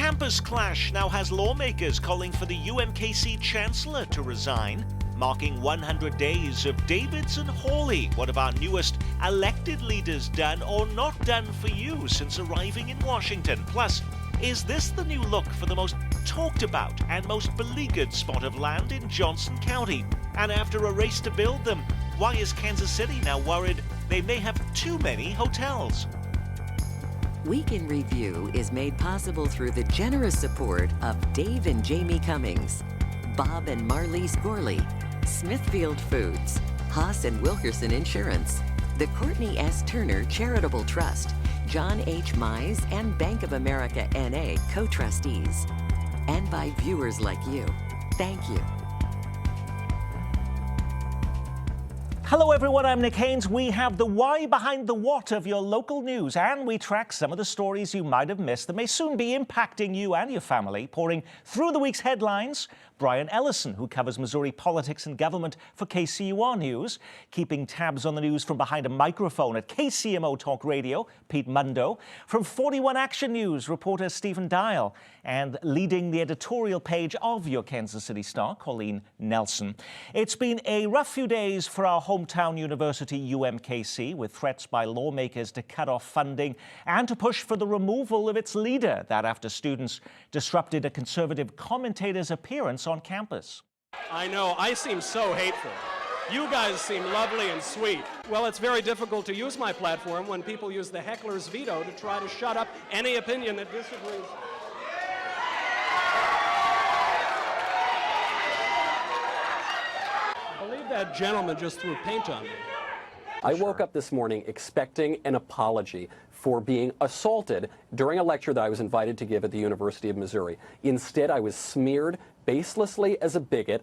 campus clash now has lawmakers calling for the UMKC Chancellor to resign, marking 100 days of Davidson Hawley. What have our newest elected leaders done or not done for you since arriving in Washington? Plus, is this the new look for the most talked about and most beleaguered spot of land in Johnson County? And after a race to build them, why is Kansas City now worried they may have too many hotels? Week in Review is made possible through the generous support of Dave and Jamie Cummings, Bob and Marlise Gorley, Smithfield Foods, Haas and Wilkerson Insurance, the Courtney S. Turner Charitable Trust, John H. Mize and Bank of America N.A. co-trustees, and by viewers like you. Thank you. Hello everyone, I'm Nick Haynes. We have the why behind the what of your local news, and we track some of the stories you might have missed that may soon be impacting you and your family. Pouring through the week's headlines, Brian Ellison, who covers Missouri politics and government for KCUR News. Keeping tabs on the news from behind a microphone at KCMO Talk Radio, Pete Mundo. From 41 Action News, reporter Stephen Dial. And leading the editorial page of your Kansas City Star, Colleen Nelson. It's been a rough few days for our hometown university, UMKC, with threats by lawmakers to cut off funding and to push for the removal of its leader. That after students disrupted a conservative commentator's appearance on campus. I know, I seem so hateful. You guys seem lovely and sweet. Well, it's very difficult to use my platform when people use the heckler's veto to try to shut up any opinion that disagrees. I believe that gentleman just threw paint on me. I woke up this morning expecting an apology for being assaulted during a lecture that I was invited to give at the University of Missouri. Instead, I was smeared baselessly as a bigot.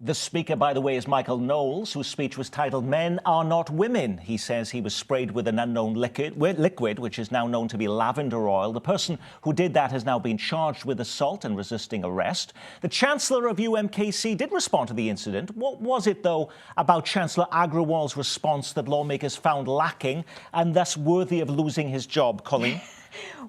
The speaker, by the way, is Michael Knowles, whose speech was titled "Men Are Not Women." He says he was sprayed with an unknown liquid, which is now known to be lavender oil. The person who did that has now been charged with assault and resisting arrest. The Chancellor of UMKC did respond to the incident. What was it, though, about Chancellor Agrawal's response that lawmakers found lacking and thus worthy of losing his job, Colleen?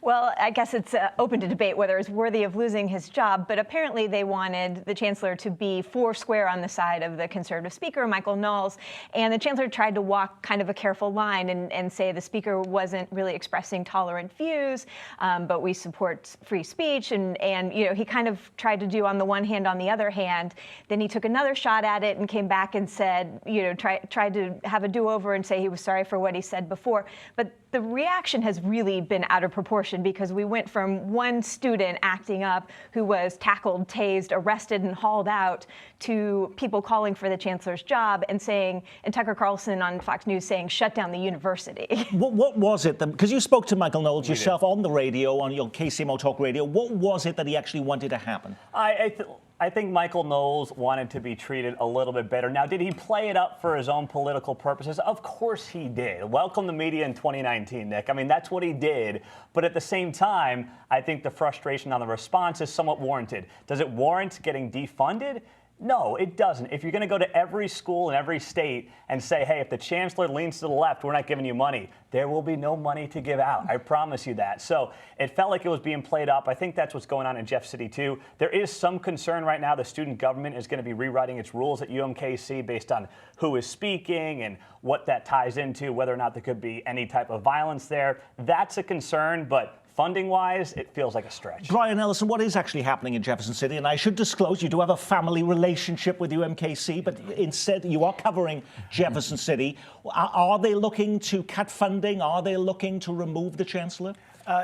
Well, I guess it's open to debate whether it's worthy of losing his job, but apparently they wanted the chancellor to be foursquare on the side of the conservative speaker, Michael Knowles, and the chancellor tried to walk kind of a careful line and say the speaker wasn't really expressing tolerant views, but we support free speech, and you know, he kind of tried to do on the one hand, on the other hand. Then he took another shot at it and came back and said, you know, tried to have a do-over and say he was sorry for what he said before. But the reaction has really been out of proportion, because we went from one student acting up who was tackled, tased, arrested, and hauled out to people calling for the chancellor's job and saying, and Tucker Carlson on Fox News saying, shut down the university. What was it? Because you spoke to Michael Knowles yourself on the radio, on your KCMO Talk Radio. What was it that he actually wanted to happen? I think Michael Knowles wanted to be treated a little bit better. Now, did he play it up for his own political purposes? Of course he did. Welcome the media in 2019, Nick. I mean, that's what he did. But at the same time, I think the frustration on the response is somewhat warranted. Does it warrant getting defunded? No, it doesn't. If you're going to go to every school in every state and say, hey, if the chancellor leans to the left, we're not giving you money, there will be no money to give out. I promise you that. So it felt like it was being played up. I think that's what's going on in Jeff City, too. There is some concern right now the student government is going to be rewriting its rules at UMKC based on who is speaking and what that ties into, whether or not there could be any type of violence there. That's a concern, but funding-wise, it feels like a stretch. Brian Ellison, what is actually happening in Jefferson City? And I should disclose, you do have a family relationship with UMKC, but instead you are covering Jefferson City. Are they looking to cut funding? Are they looking to remove the chancellor?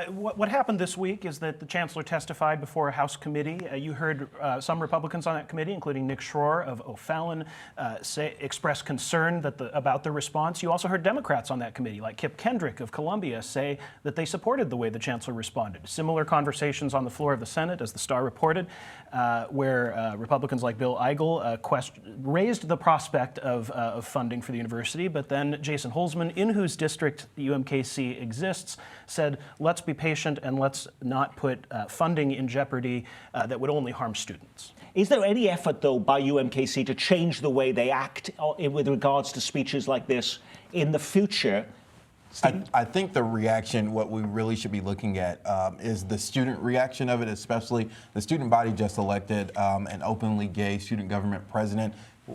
What happened this week is that the chancellor testified before a House committee. You heard some Republicans on that committee, including Nick Schroer of O'Fallon, express concern about the response. You also heard Democrats on that committee, like Kip Kendrick of Columbia, say that they supported the way the chancellor responded. Similar conversations on the floor of the Senate, as the Star reported, where Republicans like Bill Eigel raised the prospect of funding for the university, but then Jason Holzman, in whose district the UMKC exists, said, let's be patient and let's not put funding in jeopardy that would only harm students. Is there any effort, though, by UMKC to change the way they act with regards to speeches like this in the future, I think the reaction, what we really should be looking at is the student reaction of it, especially the student body just elected an openly gay student government president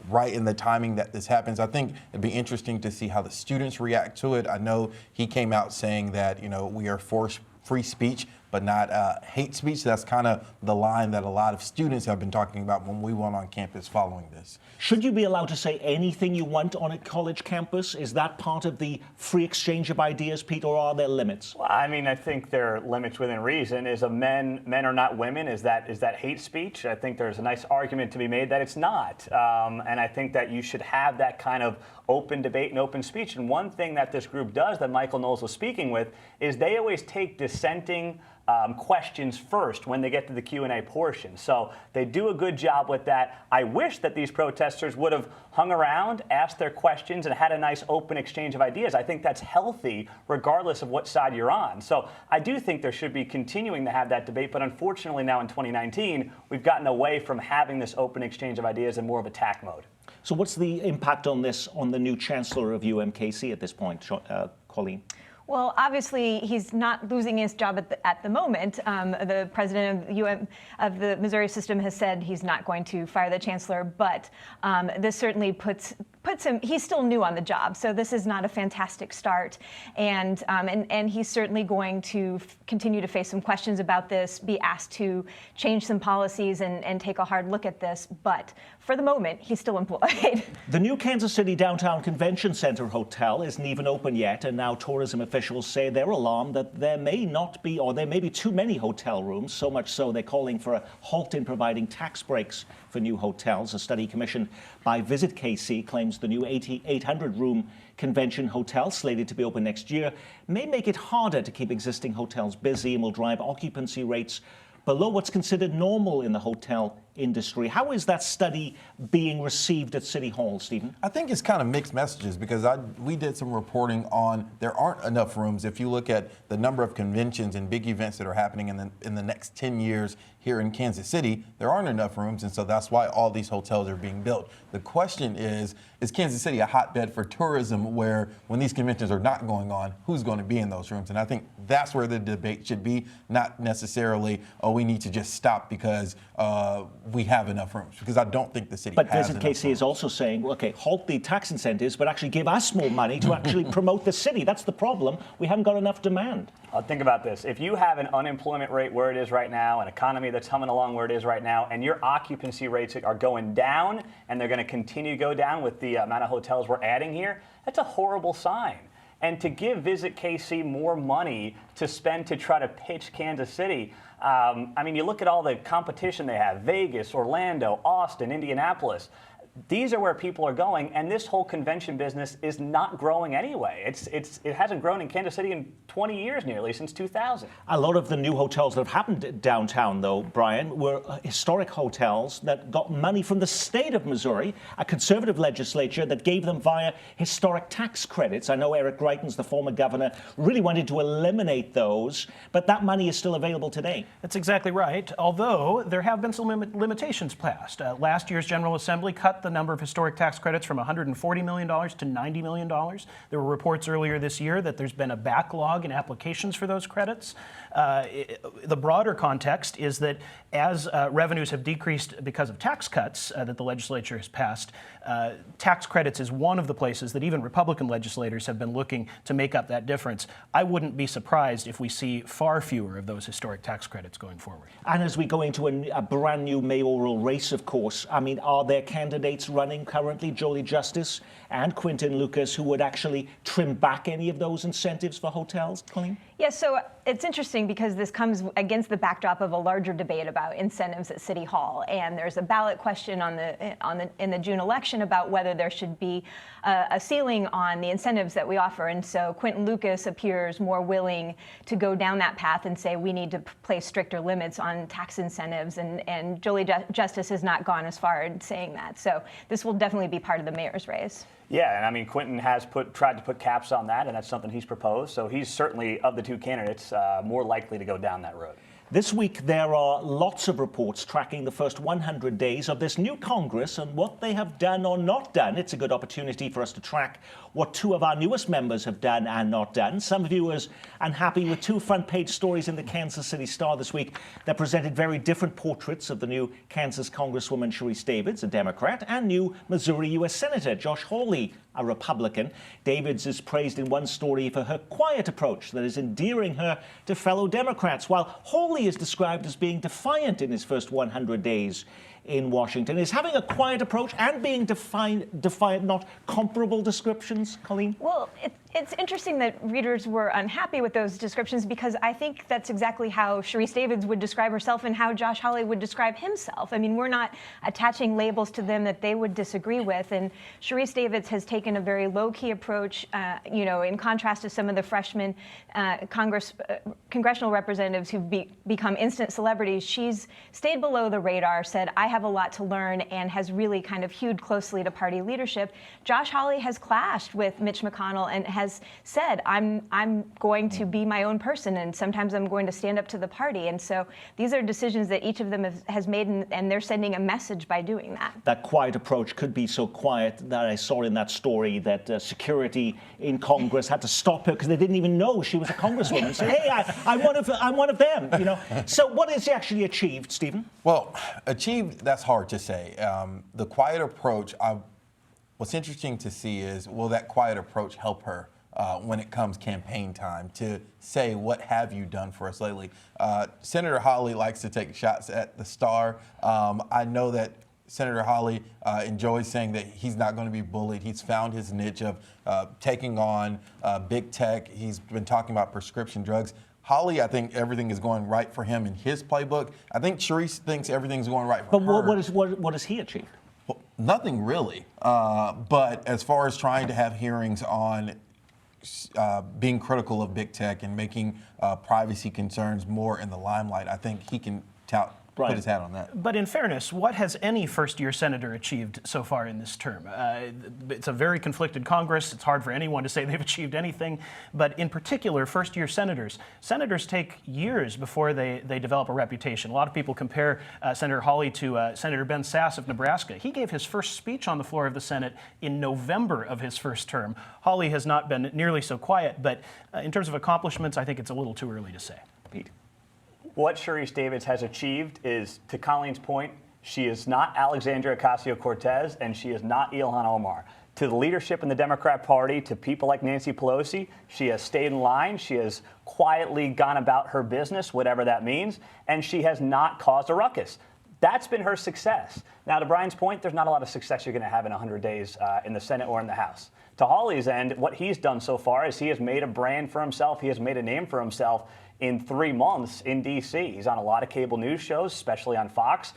right in the timing that this happens. I think it'd be interesting to see how the students react to it. I know he came out saying that, we are for free speech, but not hate speech. That's kind of the line that a lot of students have been talking about when we went on campus following this. Should you be allowed to say anything you want on a college campus? Is that part of the free exchange of ideas, Pete, or are there limits? Well, I mean, I think there are limits within reason. Is men are not women? Is that hate speech? I think there's a nice argument to be made that it's not. And I think that you should have that kind of open debate and open speech. And one thing that this group does that Michael Knowles was speaking with is they always take dissenting questions first when they get to the Q&A portion. So they do a good job with that. I wish that these protesters would have hung around, asked their questions, and had a nice open exchange of ideas. I think that's healthy regardless of what side you're on. So I do think there should be continuing to have that debate, but unfortunately now in 2019, we've gotten away from having this open exchange of ideas in more of attack mode. So what's the impact on this on the new chancellor of UMKC at this point, Colleen? Well, obviously, he's not losing his job at the moment. The president of the Missouri system has said he's not going to fire the chancellor, but this certainly puts him. He's still new on the job, so this is not a fantastic start, and he's certainly going to continue to face some questions about this, be asked to change some policies and take a hard look at this. But for the moment, he's still employed. The new Kansas City Downtown Convention Center hotel isn't even open yet, and now tourism officials say they're alarmed that there may not be, or there may be too many hotel rooms, so much so they're calling for a halt in providing tax breaks for new hotels. A study commissioned by Visit KC claims the new 800-room convention hotel, slated to be open next year, may make it harder to keep existing hotels busy and will drive occupancy rates below what's considered normal in the hotel industry. How is that study being received at City Hall, Stephen? I think it's kind of mixed messages because we did some reporting on there aren't enough rooms. If you look at the number of conventions and big events that are happening in the next 10 years here in Kansas City, there aren't enough rooms, and so that's why all these hotels are being built. The question is Kansas City a hotbed for tourism where when these conventions are not going on, who's going to be in those rooms? And I think that's where the debate should be, not necessarily, we need to just stop because we have enough rooms, because I don't think the city has enough rooms. But Visit KC is also saying, okay, halt the tax incentives, but actually give us more money to actually promote the city. That's the problem. We haven't got enough demand. Think about this. If you have an unemployment rate where it is right now, an economy that's humming along where it is right now, and your occupancy rates are going down, and they're going to continue to go down with the amount of hotels we're adding here, that's a horrible sign. And to give Visit KC more money to spend to try to pitch Kansas City, I mean, you look at all the competition they have, Vegas, Orlando, Austin, Indianapolis. These are where people are going, and this whole convention business is not growing anyway. It hasn't grown in Kansas City in 20 years nearly, since 2000. A lot of the new hotels that have happened downtown, though, Brian, were historic hotels that got money from the state of Missouri, a conservative legislature that gave them via historic tax credits. I know Eric Greitens, the former governor, really wanted to eliminate those, but that money is still available today. That's exactly right, although there have been some limitations passed. Last year's General Assembly cut the number of historic tax credits from $140 million to $90 million. There were reports earlier this year that there's been a backlog in applications for those credits. The broader context is that as revenues have decreased because of tax cuts that the legislature has passed, tax credits is one of the places that even Republican legislators have been looking to make up that difference. I wouldn't be surprised if we see far fewer of those historic tax credits going forward. And as we go into a brand new mayoral race, of course, I mean, are there candidates running currently, Jolie Justice and Quinton Lucas, who would actually trim back any of those incentives for hotels, Colleen? Yes, so it's interesting because this comes against the backdrop of a larger debate about incentives at City Hall, and there's a ballot question in the June election about whether there should be a ceiling on the incentives that we offer. And so Quinton Lucas appears more willing to go down that path and say we need to place stricter limits on tax incentives, and Jolie Justice has not gone as far in saying that. So this will definitely be part of the mayor's race. Yeah, and I mean, Quinton has tried to put caps on that, and that's something he's proposed. So he's certainly, of the two candidates, more likely to go down that road. This week, there are lots of reports tracking the first 100 days of this new Congress and what they have done or not done. It's a good opportunity for us to track what two of our newest members have done and not done. Some viewers unhappy with two front-page stories in the Kansas City Star this week that presented very different portraits of the new Kansas Congresswoman Sharice Davids, a Democrat, and new Missouri U.S. Senator Josh Hawley, a Republican. Davids is praised in one story for her quiet approach that is endearing her to fellow Democrats, while Hawley is described as being defiant in his first 100 days in Washington. Is having a quiet approach and being defiant not comparable descriptions, Colleen? Well, it's interesting that readers were unhappy with those descriptions because I think that's exactly how Sharice Davids would describe herself and how Josh Hawley would describe himself. I mean, we're not attaching labels to them that they would disagree with. And Sharice Davids has taken a very low-key approach, in contrast to some of the freshman congressional representatives who've become instant celebrities. She's stayed below the radar, said, I have a lot to learn, and has really kind of hewed closely to party leadership. Josh Hawley has clashed with Mitch McConnell and has said, I'm going to be my own person, and sometimes I'm going to stand up to the party. And so these are decisions that each of them has made, and they're sending a message by doing that. That quiet approach could be so quiet that I saw in that story that security in Congress had to stop her because they didn't even know she was a congresswoman. So, hey, I'm one of them, you know. So what has she actually achieved, Stephen? Well, achieved, that's hard to say. The quiet approach, what's interesting to see is, will that quiet approach help her when it comes campaign time to say, what have you done for us lately? Senator Hawley likes to take shots at the Star. I know that Senator Hawley enjoys saying that he's not going to be bullied. He's found his niche of taking on big tech. He's been talking about prescription drugs. Hawley, I think everything is going right for him in his playbook. I think Sharice thinks everything's going right for her. But what has he achieved? Well, nothing really. But as far as trying to have hearings on being critical of big tech and making privacy concerns more in the limelight, I think he can put his hat on that. But in fairness, what has any first-year senator achieved so far in this term? It's a very conflicted Congress. It's hard for anyone to say they've achieved anything. But in particular, first-year senators take years before they develop a reputation. A lot of people compare Senator Hawley to Senator Ben Sasse of Nebraska. He gave his first speech on the floor of the Senate in November of his first term. Hawley has not been nearly so quiet, but in terms of accomplishments, I think it's a little too early to say. Pete? What Sharice Davids has achieved is, to Colleen's point, she is not Alexandria Ocasio-Cortez and she is not Ilhan Omar. To the leadership in the Democrat Party, to people like Nancy Pelosi, she has stayed in line. She has quietly gone about her business, whatever that means, and she has not caused a ruckus. That's been her success. Now, to Brian's point, there's not a lot of success you're going to have in 100 days in the Senate or in the House. To Hawley's end, what he's done so far is he has made a brand for himself. He has made a name for himself in 3 months in D.C. He's on a lot of cable news shows, especially on Fox.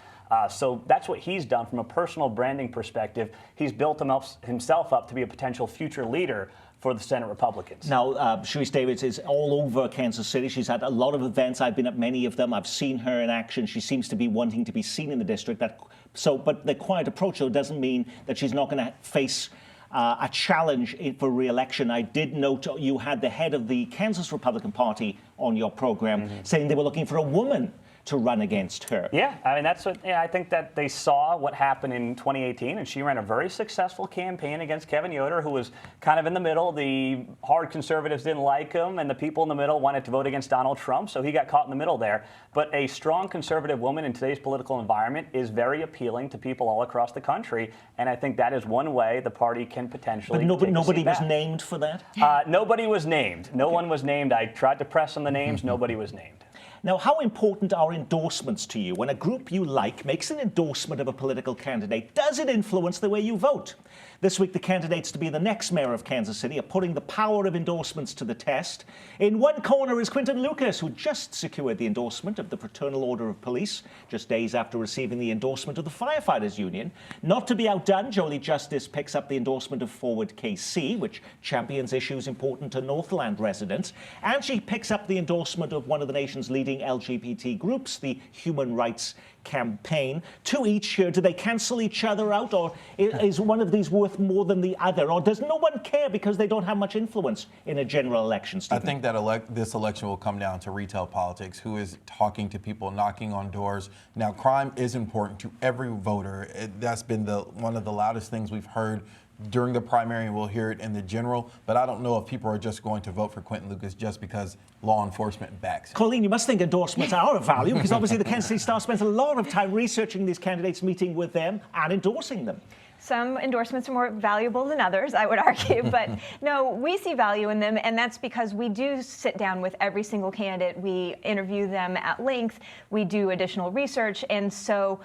So that's what he's done from a personal branding perspective. He's built himself up to be a potential future leader for the Senate Republicans. Now, Sharice Davids is all over Kansas City. She's had a lot of events. I've been at many of them. I've seen her in action. She seems to be wanting to be seen in the district. But the quiet approach, though, doesn't mean that she's not going to face a challenge for re-election. I did note you had the head of the Kansas Republican Party on your program saying they were looking for a woman to run against her. Yeah, I mean, that's what, I think that they saw what happened in 2018, and she ran a very successful campaign against Kevin Yoder, who was kind of in the middle. The hard conservatives didn't like him, and the people in the middle wanted to vote against Donald Trump, so he got caught in the middle there. But a strong conservative woman in today's political environment is very appealing to people all across the country, and I think that is one way the party can potentially But nobody was named for that? Nobody was named. No one was named. I tried to press on the names. Nobody was named. Now, how important are endorsements to you? When a group you like makes an endorsement of a political candidate, does it influence the way you vote? This week, the candidates to be the next mayor of Kansas City are putting the power of endorsements to the test. In one corner is Quinton Lucas, who just secured the endorsement of the Fraternal Order of Police, just days after receiving the endorsement of the Firefighters Union. Not to be outdone, Jolie Justice picks up the endorsement of Forward KC, which champions issues important to Northland residents. And she picks up the endorsement of one of the nation's leading LGBT groups, the Human Rights Campaign. To each here, do they cancel each other out, or is one of these worth worth more than the other? Or does no one care because they don't have much influence in a general election, Stephen? I think that this election will come down to retail politics. Who is talking to people, knocking on doors? Now, crime is important to every voter. That's been one of the loudest things we've heard during the primary, and we'll hear it in the general. But I don't know if people are just going to vote for Quinton Lucas just because law enforcement backs him. Colleen, you must think endorsements are of value, because obviously the Kansas City Star spends a lot of time researching these candidates, meeting with them, and endorsing them. Some endorsements are more valuable than others, I would argue, but no, we see value in them, and that's because we do sit down with every single candidate. We interview them at length. We do additional research, and so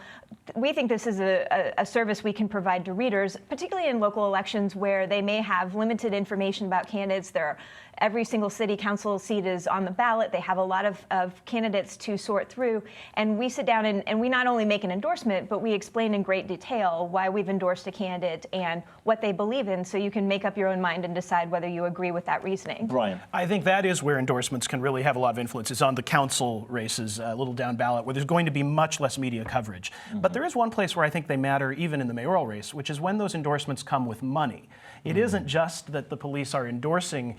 we think this is a service we can provide to readers, particularly in local elections where they may have limited information about candidates. Every single city council seat is on the ballot. They have a lot of candidates to sort through. And we sit down and we not only make an endorsement, but we explain in great detail why we've endorsed a candidate and what they believe in, so you can make up your own mind and decide whether you agree with that reasoning. Brian. I think that is where endorsements can really have a lot of influence. It's on the council races, a little down ballot, where there's going to be much less media coverage. But there is one place where I think they matter even in the mayoral race, which is when those endorsements come with money. It isn't just that the police are endorsing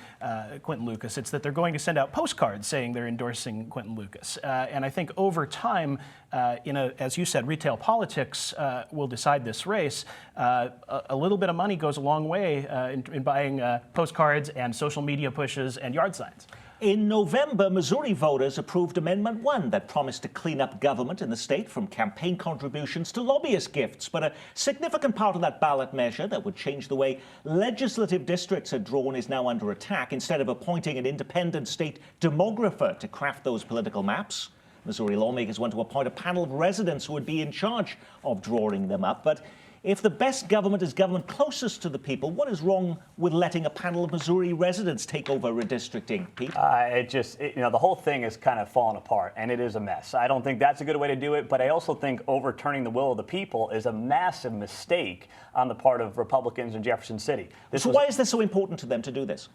Quinton Lucas, it's that they're going to send out postcards saying they're endorsing Quinton Lucas. And I think over time, as you said, retail politics will decide this race. A little bit of money goes a long way in buying postcards and social media pushes and yard signs. In November, Missouri voters approved Amendment 1 that promised to clean up government in the state from campaign contributions to lobbyist gifts. But a significant part of that ballot measure that would change the way legislative districts are drawn is now under attack. Instead of appointing an independent state demographer to craft those political maps, Missouri lawmakers want to appoint a panel of residents who would be in charge of drawing them up. But if the best government is government closest to the people, what is wrong with letting a panel of Missouri residents take over redistricting, Pete? The whole thing is kind of falling apart, and it is a mess. I don't think that's a good way to do it, but I also think overturning the will of the people is a massive mistake on the part of Republicans in Jefferson City. Why is this so important to them to do this?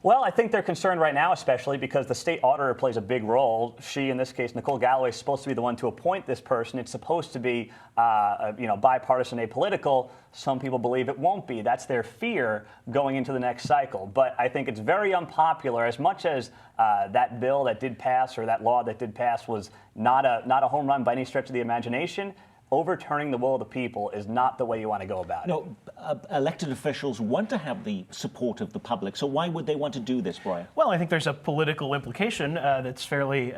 Well, I think they're concerned right now, especially because the state auditor plays a big role. She, in this case, Nicole Galloway, is supposed to be the one to appoint this person. It's supposed to be, bipartisan, apolitical. Some people believe it won't be. That's their fear going into the next cycle. But I think it's very unpopular. As much as that bill that did pass, or that law that did pass, was not a home run by any stretch of the imagination, overturning the will of the people is not the way you want to go about it. No, elected officials want to have the support of the public, so why would they want to do this, Brian? Well, I think there's a political implication that's fairly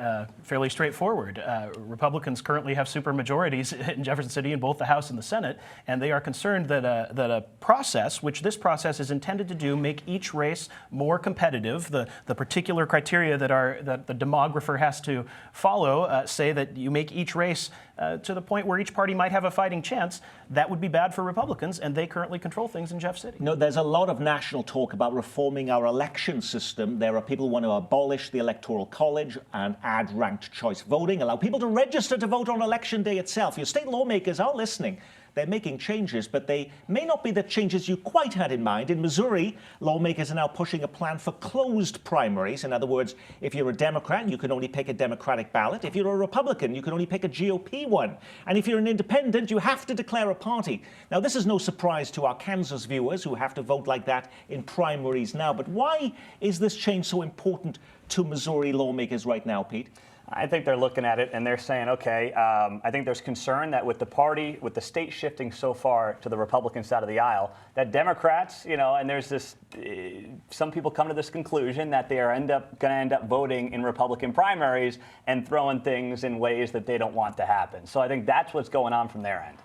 straightforward. Republicans currently have supermajorities in Jefferson City in both the House and the Senate, and they are concerned that a process, which this process is intended to do, make each race more competitive. The particular criteria that the demographer has to follow say that you make each race to the point where each party might have a fighting chance. That would be bad for Republicans, and they currently control things in Jeff City. No, there's a lot of national talk about reforming our election system. There are people who want to abolish the Electoral College and add ranked choice voting, allow people to register to vote on election day itself. Your state lawmakers are listening. They're making changes, but they may not be the changes you quite had in mind. In Missouri, lawmakers are now pushing a plan for closed primaries. In other words, if you're a Democrat, you can only pick a Democratic ballot. If you're a Republican, you can only pick a GOP one. And if you're an independent, you have to declare a party. Now, this is no surprise to our Kansas viewers who have to vote like that in primaries now. But why is this change so important to Missouri lawmakers right now, Pete? I think they're looking at it and they're saying, okay, I think there's concern that with the state shifting so far to the Republican side of the aisle, that Democrats, and there's this, some people come to this conclusion that they are going to end up voting in Republican primaries and throwing things in ways that they don't want to happen. So I think that's what's going on from their end.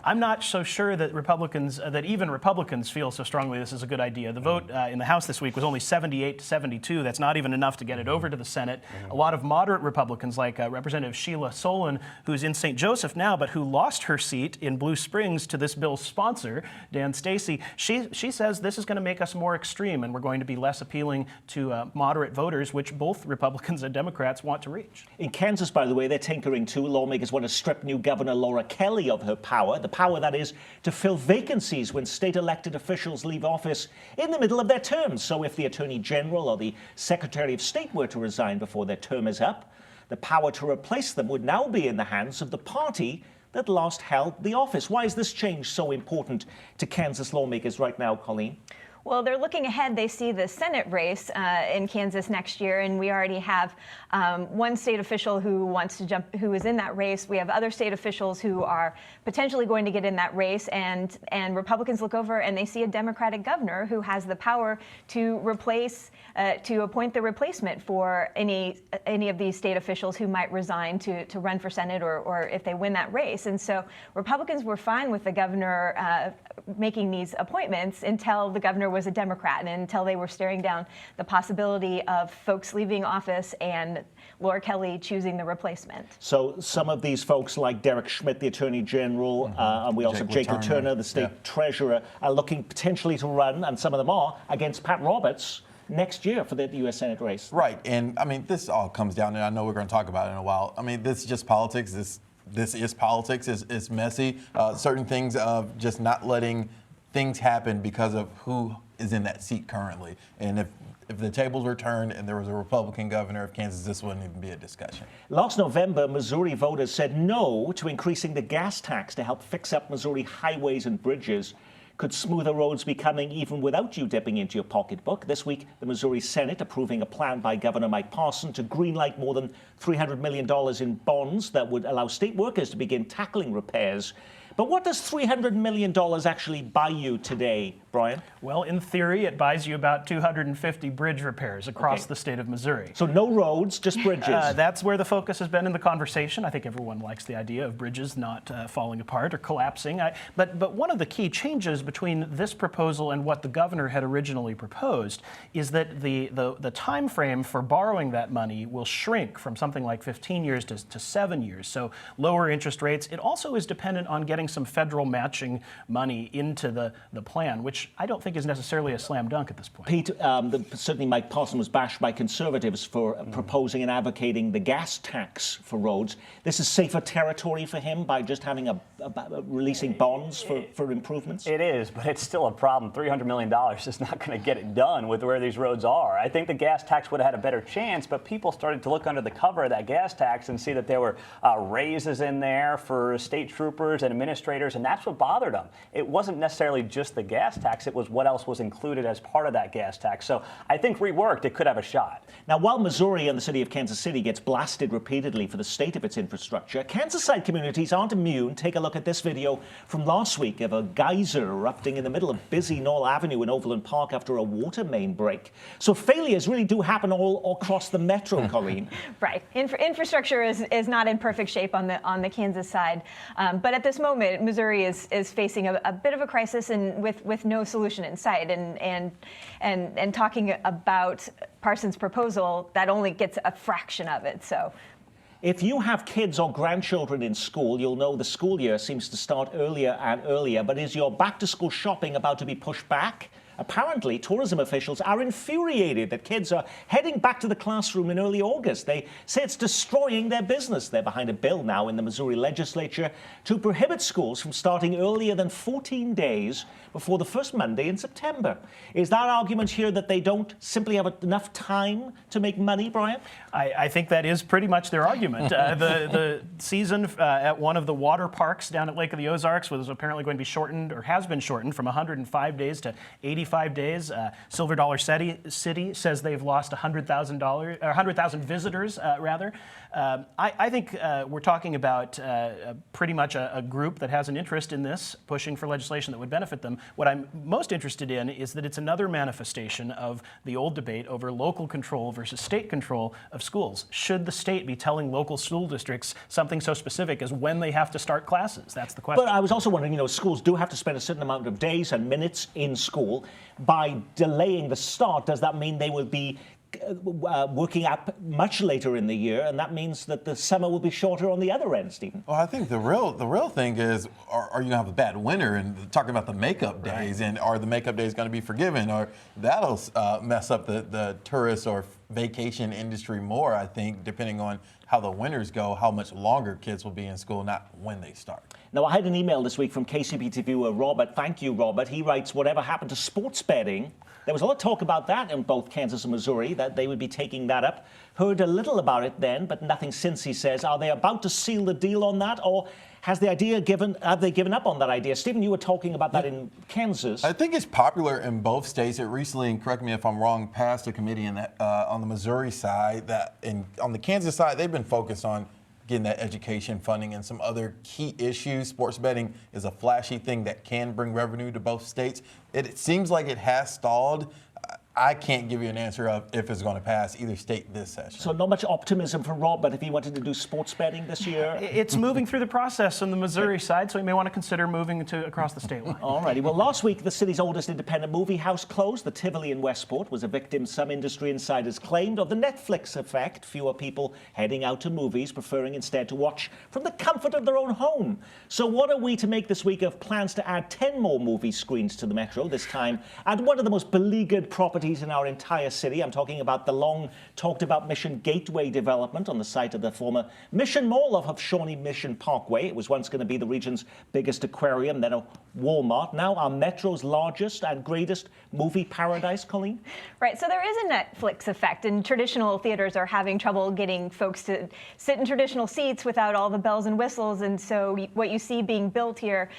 I'm not so sure that even Republicans feel so strongly this is a good idea. The vote in the House this week was only 78 to 72. That's not even enough to get it over to the Senate. A lot of moderate Republicans, like Representative Sheila Solon, who's in St. Joseph now, but who lost her seat in Blue Springs to this bill's sponsor, Dan Stacy, she says this is going to make us more extreme, and we're going to be less appealing to moderate voters, which both Republicans and Democrats want to reach. In Kansas, by the way, they're tinkering too. Lawmakers want to strip new Governor Laura Kelly of her power. The power, that is, to fill vacancies when state elected officials leave office in the middle of their terms. So if the Attorney General or the Secretary of State were to resign before their term is up, the power to replace them would now be in the hands of the party that last held the office. Why is this change so important to Kansas lawmakers right now, Colleen? Well, they're looking ahead. They see the Senate race in Kansas next year, and we already have one state official who is in that race. We have other state officials who are potentially going to get in that race, and Republicans look over and they see a Democratic governor who has the power to appoint the replacement for any of these state officials who might resign to run for Senate or if they win that race. And so Republicans were fine with the governor making these appointments until the governor was a Democrat and until they were staring down the possibility of folks leaving office and Laura Kelly choosing the replacement. So some of these folks like Derek Schmidt, the Attorney General, and we also have Jake LaTurner, the State Treasurer, are looking potentially to run, and some of them are, against Pat Roberts next year for the U.S. Senate race. Right, and I mean, this all comes down, and I know we're going to talk about it in a while. I mean, this is just politics. This is politics. It's messy. Certain things of just not letting things happen because of who is in that seat currently. And if the tables were turned and there was a Republican governor of Kansas, this wouldn't even be a discussion. Last November, Missouri voters said no to increasing the gas tax to help fix up Missouri highways and bridges. Could smoother roads be coming even without you dipping into your pocketbook? This week, the Missouri Senate approving a plan by Governor Mike Parson to greenlight more than $300 million in bonds that would allow state workers to begin tackling repairs. But what does $300 million actually buy you today, Brian? Well, in theory, it buys you about 250 bridge repairs across the state of Missouri. So no roads, just bridges. That's where the focus has been in the conversation. I think everyone likes the idea of bridges not falling apart or collapsing. But one of the key changes between this proposal and what the governor had originally proposed is that the time frame for borrowing that money will shrink from something like 15 years to 7 years. So lower interest rates. It also is dependent on getting some federal matching money into the plan, which I don't think is necessarily a slam dunk at this point. Pete, certainly Mike Parson was bashed by conservatives for proposing and advocating the gas tax for roads. This is safer territory for him by just having releasing bonds for improvements? It is, but it's still a problem. $300 million is not going to get it done with where these roads are. I think the gas tax would have had a better chance, but people started to look under the cover of that gas tax and see that there were raises in there for state troopers and administrators, and that's what bothered them. It wasn't necessarily just the gas tax, it was what else was included as part of that gas tax. So I think reworked, it could have a shot. Now, while Missouri and the city of Kansas City gets blasted repeatedly for the state of its infrastructure, Kansas-side communities aren't immune. Take a look at this video from last week of a geyser erupting in the middle of busy Knoll Avenue in Overland Park after a water main break. So failures really do happen all across the metro, Colleen. Right. Infrastructure is not in perfect shape on the Kansas side. But at this moment, Missouri is facing a bit of a crisis and with no solution in sight. And talking about Parsons' proposal, that only gets a fraction of it. So, if you have kids or grandchildren in school, you'll know the school year seems to start earlier and earlier. But is your back-to-school shopping about to be pushed back? Apparently, tourism officials are infuriated that kids are heading back to the classroom in early August. They say it's destroying their business. They're behind a bill now in the Missouri legislature to prohibit schools from starting earlier than 14 days before the first Monday in September. Is that argument here that they don't simply have enough time to make money, Brian? I think that is pretty much their argument. The season at one of the water parks down at Lake of the Ozarks was apparently going to be shortened, or has been shortened, from 105 days to 85 days. Silver Dollar City says they've lost 100,000 visitors, rather. I think we're talking about pretty much a group that has an interest in this, pushing for legislation that would benefit them. What I'm most interested in is that it's another manifestation of the old debate over local control versus state control of schools. Should the state be telling local school districts something so specific as when they have to start classes? That's the question. But I was also wondering, schools do have to spend a certain amount of days and minutes in school. By delaying the start, does that mean they will be working up much later in the year, and that means that the summer will be shorter on the other end, Stephen? Well, I think the real thing is, are you going to have a bad winter? And talking about the makeup days, and are the makeup days going to be forgiven? Or that'll mess up the tourist or vacation industry more, I think, depending on how the winters go, how much longer kids will be in school, not when they start. Now, I had an email this week from KCPT viewer Robert. Thank you, Robert. He writes, whatever happened to sports betting? There was a lot of talk about that in both Kansas and Missouri, that they would be taking that up. Heard a little about it then, but nothing since, he says. Are they about to seal the deal on that, or have they given up on that idea? Stephen, you were talking about that in Kansas. I think it's popular in both states. It recently, and correct me if I'm wrong, passed a committee in that, on the Missouri side. On the Kansas side, they've been focused on getting that education funding and some other key issues. Sports betting is a flashy thing that can bring revenue to both states. It seems like it has stalled. I can't give you an answer of if it's going to pass either state this session. So not much optimism for Rob, but if he wanted to do sports betting this year? It's moving through the process on the Missouri side, so he may want to consider moving to across the state line. All righty. Well, last week, the city's oldest independent movie house closed. The Tivoli in Westport was a victim, some industry insiders claimed, of the Netflix effect. Fewer people heading out to movies, preferring instead to watch from the comfort of their own home. So what are we to make this week of plans to add 10 more movie screens to the Metro, this time at one of the most beleaguered properties in our entire city? I'm talking about the long-talked-about Mission Gateway development on the site of the former Mission Mall of Shawnee Mission Parkway. It was once going to be the region's biggest aquarium, then a Walmart. Now our Metro's largest and greatest movie paradise, Colleen? Right, so there is a Netflix effect, and traditional theaters are having trouble getting folks to sit in traditional seats without all the bells and whistles, and so what you see being built here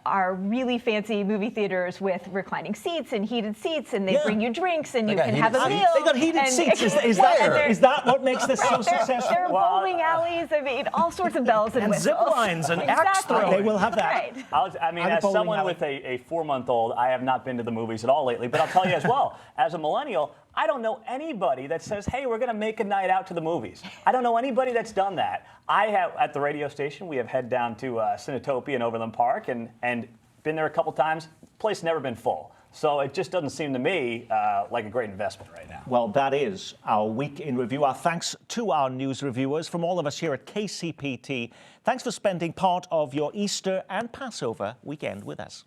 are really fancy movie theaters with reclining seats and heated seats, and they bring you drinks, and you can have a meal. They got heated seats. Is that what makes this so successful? There are bowling alleys. I mean, all sorts of bells and whistles. Zip lines and axe throwing. They will have that. Right. I mean, as someone with a 4-month-old, I have not been to the movies at all lately. But I'll tell you as well, as a millennial, I don't know anybody that says, hey, we're going to make a night out to the movies. I don't know anybody that's done that. I have, at the radio station, we have head down to Cinetopia in Overland Park and been there a couple times. Place never been full. So it just doesn't seem to me like a great investment right now. Well, that is our week in review. Our thanks to our news reviewers. From all of us here at KCPT, thanks for spending part of your Easter and Passover weekend with us.